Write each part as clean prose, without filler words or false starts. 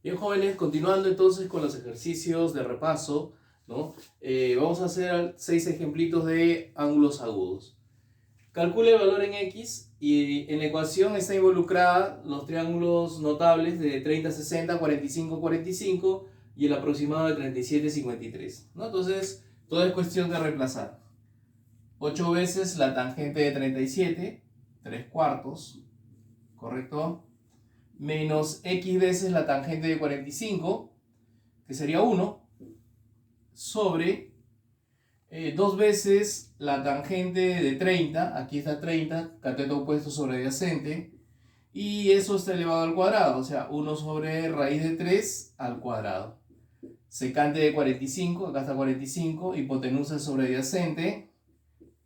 Bien, jóvenes, continuando entonces con los ejercicios de repaso, ¿no? Vamos a hacer 6 ejemplitos de ángulos agudos. Calcule el valor en X y en la ecuación está involucrada los triángulos notables de 30, 60, 45, 45 y el aproximado de 37, 53, ¿no? Entonces, todo es cuestión de reemplazar. 8 veces la tangente de 37, 3 cuartos, ¿correcto? Menos x veces la tangente de 45, que sería 1, sobre 2 veces la tangente de 30, aquí está 30, cateto opuesto sobre adyacente, y eso está elevado al cuadrado, o sea, 1 sobre raíz de 3 al cuadrado. Secante de 45, acá está 45, hipotenusa sobre adyacente,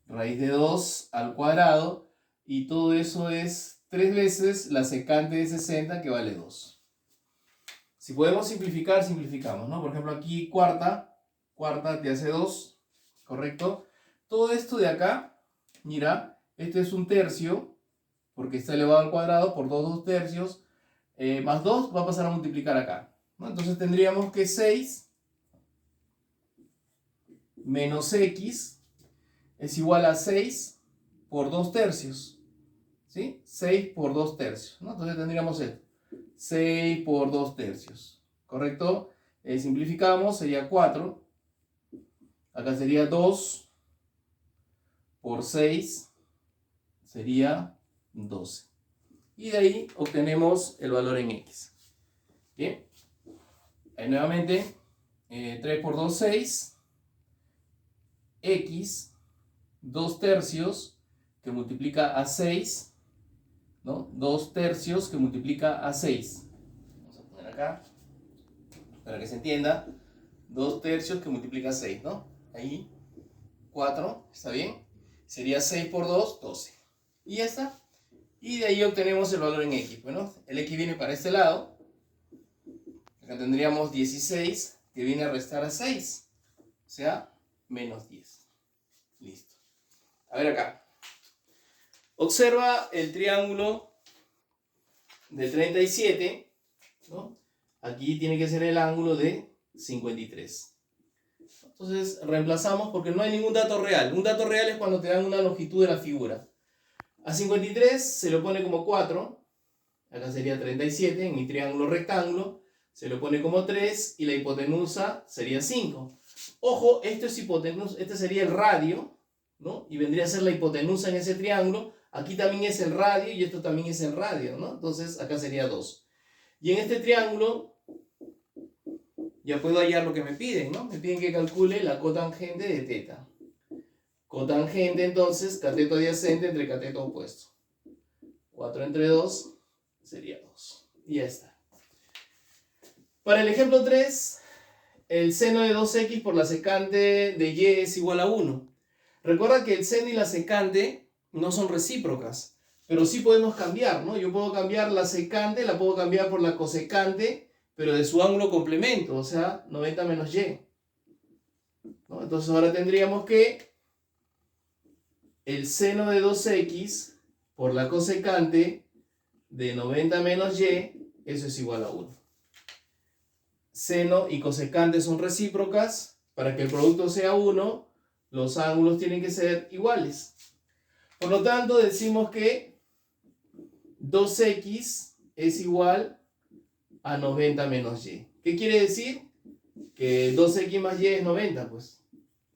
raíz de 2 al cuadrado, y todo eso es 3 veces la secante de 60, que vale 2. Si podemos simplificar, simplificamos, ¿no? Por ejemplo, aquí cuarta te hace 2, ¿correcto? Todo esto de acá, mira, este es un tercio, porque está elevado al cuadrado por 2 tercios, más 2 va a pasar a multiplicar acá, ¿no? Entonces tendríamos que 6 menos x es igual a 6 por 2 tercios, ¿sí? 6 por 2 tercios, ¿no? Entonces tendríamos esto. 6 por 2 tercios, ¿correcto? Simplificamos, sería 4. Acá sería 2 por 6, sería 12. Y de ahí obtenemos el valor en x. Bien, ahí nuevamente, 3 por 2, 6. X, 2 tercios, que multiplica a 6, ¿no? 2 tercios que multiplica a 6. Vamos a poner acá, para que se entienda. 2 tercios que multiplica a 6, ¿no? Ahí, 4, ¿está bien? Sería 6 por 2, 12. Y ya está. Y de ahí obtenemos el valor en x. Bueno, el x viene para este lado. Acá tendríamos 16, que viene a restar a 6. O sea, menos 10. Listo. A ver acá. Observa el triángulo de 37, ¿no? Aquí tiene que ser el ángulo de 53. Entonces reemplazamos porque no hay ningún dato real. Un dato real es cuando te dan una longitud de la figura. A 53 se lo pone como 4. Acá sería 37 en mi triángulo rectángulo. Se lo pone como 3 y la hipotenusa sería 5. Ojo, esto es hipotenusa, este sería el radio, ¿no? Y vendría a ser la hipotenusa en ese triángulo. Aquí también es el radio y esto también es el radio, ¿no? Entonces acá sería 2. Y en este triángulo ya puedo hallar lo que me piden, ¿no? Me piden que calcule la cotangente de teta. Cotangente, entonces, cateto adyacente entre cateto opuesto. 4 entre 2 sería 2. Y ya está. Para el ejemplo 3, el seno de 2x por la secante de y es igual a 1. Recuerda que el seno y la secante no son recíprocas, pero sí podemos cambiar, ¿no? Yo puedo cambiar la secante, la puedo cambiar por la cosecante, pero de su ángulo complemento, o sea, 90 menos y, ¿no? Entonces ahora tendríamos que el seno de 2x por la cosecante de 90 menos y, eso es igual a 1. Seno y cosecante son recíprocas. Para que el producto sea 1, los ángulos tienen que ser iguales. Por lo tanto, decimos que 2x es igual a 90 menos y. ¿Qué quiere decir? Que 2x más y es 90, pues.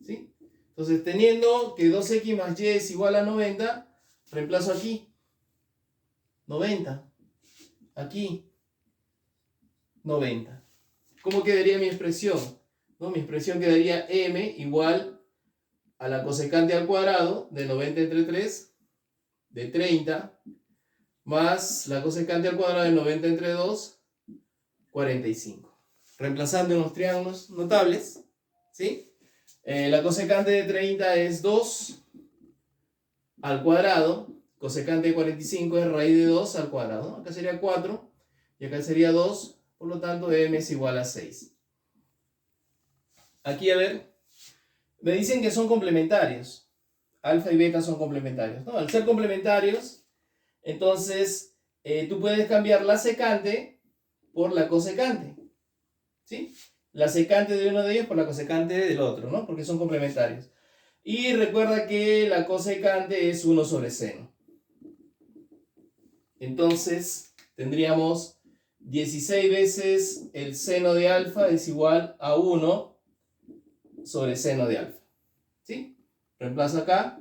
¿Sí? Entonces, teniendo que 2x más y es igual a 90, reemplazo aquí. 90. Aquí. 90. ¿Cómo quedaría mi expresión? ¿No? Mi expresión quedaría m igual a la cosecante al cuadrado de 90 entre 3, de 30, más la cosecante al cuadrado de 90 entre 2, 45. Reemplazando en los triángulos notables, ¿sí? La cosecante de 30 es 2 al cuadrado, cosecante de 45 es raíz de 2 al cuadrado. Acá sería 4 y acá sería 2, por lo tanto m es igual a 6. Aquí, a ver, me dicen que son complementarios. Alfa y beta son complementarios, ¿no? Al ser complementarios, entonces tú puedes cambiar la secante por la cosecante. ¿Sí? La secante de uno de ellos por la cosecante del otro, ¿no? Porque son complementarios. Y recuerda que la cosecante es 1 sobre seno. Entonces, tendríamos 16 veces el seno de alfa es igual a 1 sobre seno de alfa. ¿Sí? Reemplazo acá.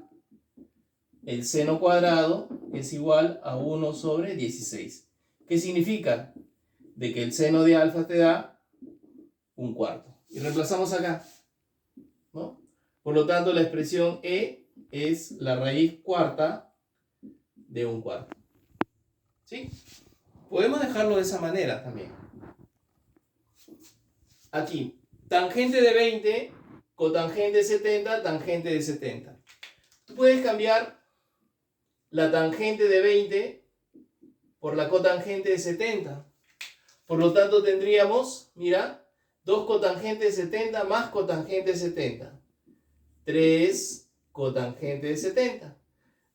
El seno cuadrado es igual a 1 sobre 16. ¿Qué significa? De que el seno de alfa te da 1/4. Y reemplazamos acá, ¿no? Por lo tanto, la expresión E es la raíz cuarta de 1/4. ¿Sí? Podemos dejarlo de esa manera también. Aquí, tangente de 20, cotangente de 70, tangente de 70. Tú puedes cambiar la tangente de 20 por la cotangente de 70. Por lo tanto, tendríamos, mira, 2 cotangente de 70 más cotangente de 70. 3 cotangente de 70.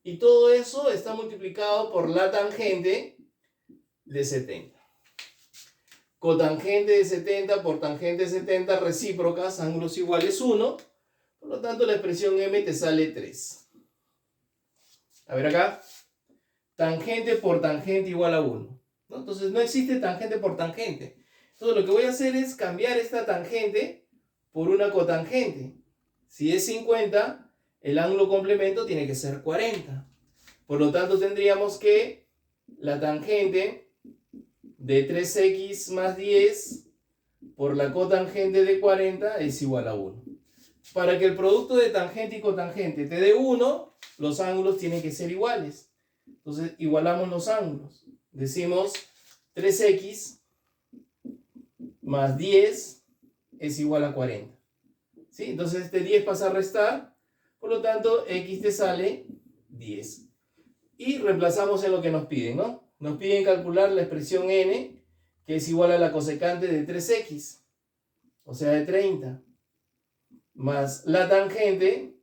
Y todo eso está multiplicado por la tangente de 70. Cotangente de 70 por tangente de 70 recíprocas, ángulos iguales 1. Por lo tanto, la expresión M te sale 3. A ver acá. Tangente por tangente igual a 1. ¿No? Entonces, no existe tangente por tangente. Entonces, lo que voy a hacer es cambiar esta tangente por una cotangente. Si es 50, el ángulo complemento tiene que ser 40. Por lo tanto, tendríamos que la tangente de 3x más 10 por la cotangente de 40 es igual a 1. Para que el producto de tangente y cotangente te dé 1, los ángulos tienen que ser iguales. Entonces, igualamos los ángulos. Decimos 3x más 10 es igual a 40. ¿Sí? Entonces, este 10 pasa a restar. Por lo tanto, x te sale 10. Y reemplazamos en lo que nos piden, ¿no? Nos piden calcular la expresión n, que es igual a la cosecante de 3x, o sea, de 30, más la tangente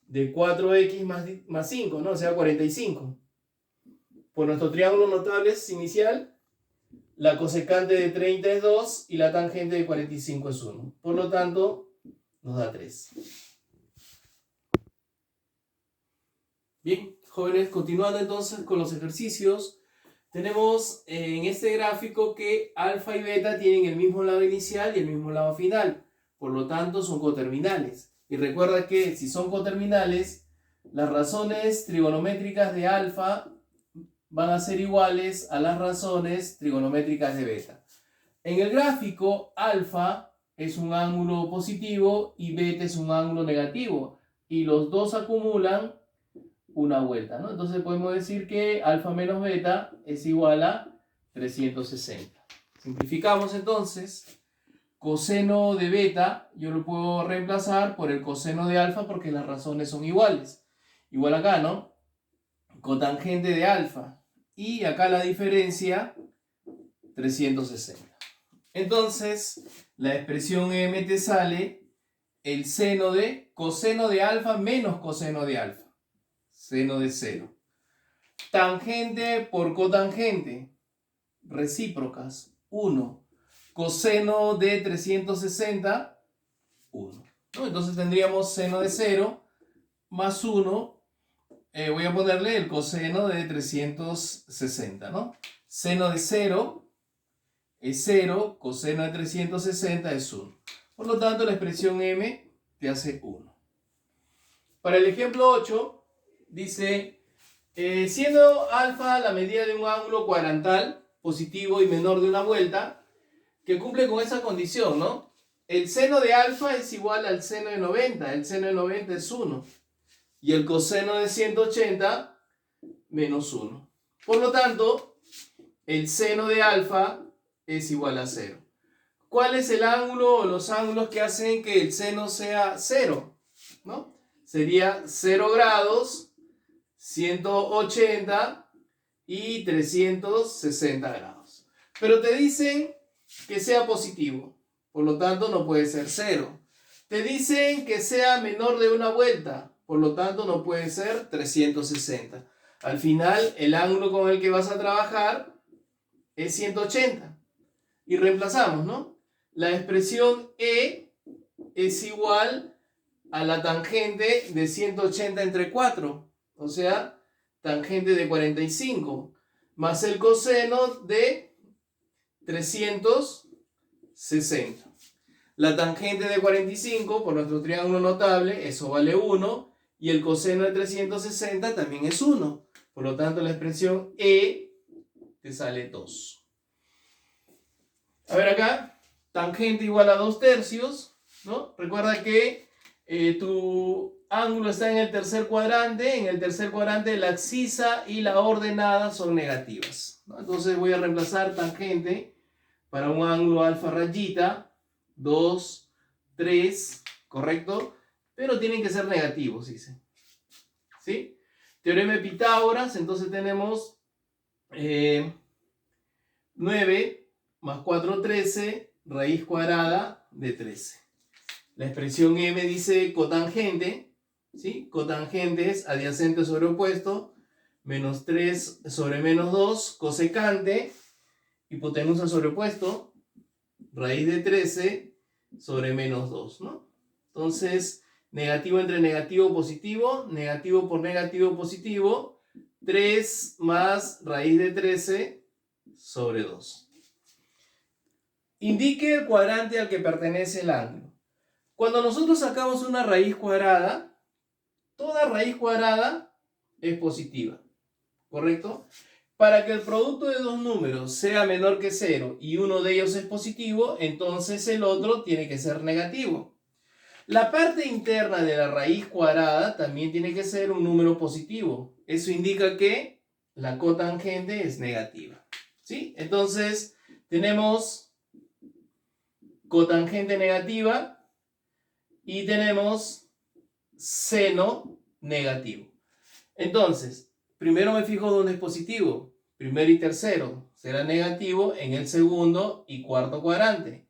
de 4x más 5, ¿no? O sea, 45. Por nuestro triángulo notables inicial, la cosecante de 30 es 2 y la tangente de 45 es 1. Por lo tanto, nos da 3. Bien, jóvenes, continuando entonces con los ejercicios, tenemos en este gráfico que alfa y beta tienen el mismo lado inicial y el mismo lado final. Por lo tanto, son coterminales. Y recuerda que si son coterminales, las razones trigonométricas de alfa van a ser iguales a las razones trigonométricas de beta. En el gráfico, alfa es un ángulo positivo y beta es un ángulo negativo. Y los dos acumulan una vuelta, ¿no? Entonces podemos decir que alfa menos beta es igual a 360. Simplificamos entonces. Coseno de beta yo lo puedo reemplazar por el coseno de alfa porque las razones son iguales. Igual acá, ¿no? Cotangente de alfa. Y acá la diferencia, 360. Entonces, la expresión M te sale el seno de coseno de alfa menos coseno de alfa. Seno de 0. Tangente por cotangente, recíprocas, 1. Coseno de 360, 1. ¿No? Entonces tendríamos seno de 0 más 1. Voy a ponerle el coseno de 360, ¿no? Seno de 0 es 0, coseno de 360 es 1. Por lo tanto, la expresión M te hace 1. Para el ejemplo 8, dice, siendo alfa la medida de un ángulo cuadrantal positivo y menor de una vuelta, que cumple con esa condición, ¿no? El seno de alfa es igual al seno de 90, el seno de 90 es 1, y el coseno de 180 menos 1. Por lo tanto, el seno de alfa es igual a 0. ¿Cuál es el ángulo o los ángulos que hacen que el seno sea 0? ¿No? Sería 0 grados, 180 y 360 grados. Pero te dicen que sea positivo, por lo tanto no puede ser 0. Te dicen que sea menor de una vuelta, por lo tanto no puede ser 360. Al final, el ángulo con el que vas a trabajar es 180. Y reemplazamos, ¿no? La expresión E es igual a la tangente de 180 entre 4. O sea, tangente de 45. Más el coseno de 360. La tangente de 45, por nuestro triángulo notable, eso vale 1. Y el coseno de 360 también es 1. Por lo tanto, la expresión E te sale 2. A ver acá, tangente igual a 2/3, ¿no? Recuerda que tu ángulo está en el tercer cuadrante. En el tercer cuadrante la abscisa y la ordenada son negativas, ¿no? Entonces voy a reemplazar tangente para un ángulo alfa rayita, 2, 3, ¿correcto? Pero tienen que ser negativos, dice. ¿Sí? Teorema de Pitágoras, entonces tenemos 9 más 4, 13, raíz cuadrada de 13. La expresión M dice cotangente, ¿sí? Cotangente es adyacente sobre opuesto, menos 3 sobre menos 2, cosecante, hipotenusa sobre opuesto, raíz de 13 sobre menos 2, ¿no? Entonces, negativo entre negativo, positivo, negativo por negativo, positivo, 3 más raíz de 13 sobre 2. Indique el cuadrante al que pertenece el ángulo. Cuando nosotros sacamos una raíz cuadrada, toda raíz cuadrada es positiva, ¿correcto? Para que el producto de dos números sea menor que 0 y uno de ellos es positivo, entonces el otro tiene que ser negativo. La parte interna de la raíz cuadrada también tiene que ser un número positivo. Eso indica que la cotangente es negativa, ¿sí? Entonces tenemos cotangente negativa y tenemos seno negativo. Entonces, primero me fijo dónde es positivo. Primero y tercero será negativo en el segundo y cuarto cuadrante.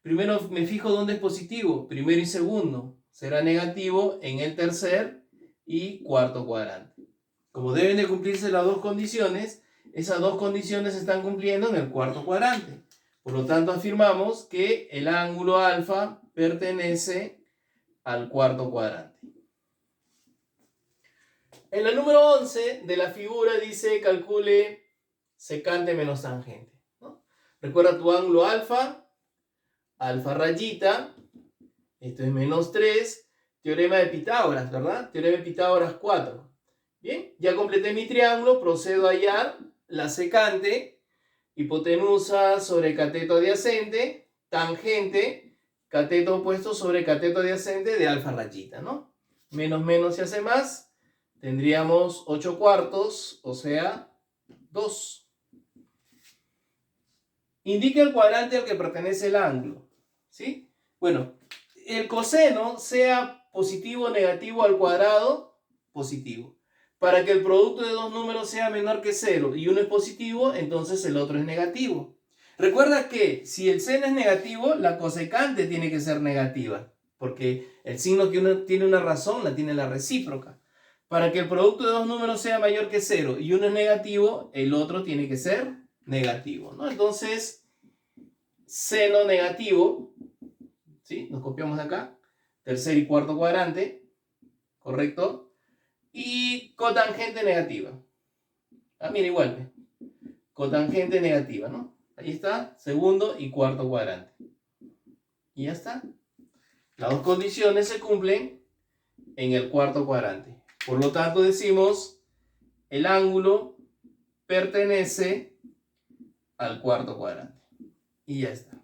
Primero me fijo dónde es positivo. Primero y segundo será negativo en el tercer y cuarto cuadrante. Como deben de cumplirse las dos condiciones, esas dos condiciones se están cumpliendo en el cuarto cuadrante. Por lo tanto, afirmamos que el ángulo alfa pertenece al cuarto cuadrante. En la número 11 de la figura dice calcule secante menos tangente, ¿no? Recuerda tu ángulo alfa, alfa rayita, esto es menos 3, teorema de Pitágoras, ¿verdad? Teorema de Pitágoras 4. Bien, ya completé mi triángulo, procedo a hallar la secante, hipotenusa sobre cateto adyacente, tangente, cateto opuesto sobre cateto adyacente de alfa rayita, ¿no? Menos menos se hace más, tendríamos 8 cuartos, o sea, 2. Indica el cuadrante al que pertenece el ángulo, ¿sí? Bueno, el coseno sea positivo o negativo al cuadrado, positivo. Para que el producto de dos números sea menor que 0 y uno es positivo, entonces el otro es negativo. Recuerda que si el seno es negativo, la cosecante tiene que ser negativa, porque el signo que uno tiene una razón la tiene la recíproca. Para que el producto de dos números sea mayor que 0 y uno es negativo, el otro tiene que ser negativo, ¿no? Entonces, seno negativo, ¿sí? Nos copiamos de acá, tercer y cuarto cuadrante, ¿correcto? Y cotangente negativa. Ah, mira, igual. Cotangente negativa, ¿no? Ahí está, segundo y cuarto cuadrante. Y ya está. Las dos condiciones se cumplen en el cuarto cuadrante. Por lo tanto, decimos, el ángulo pertenece al cuarto cuadrante. Y ya está.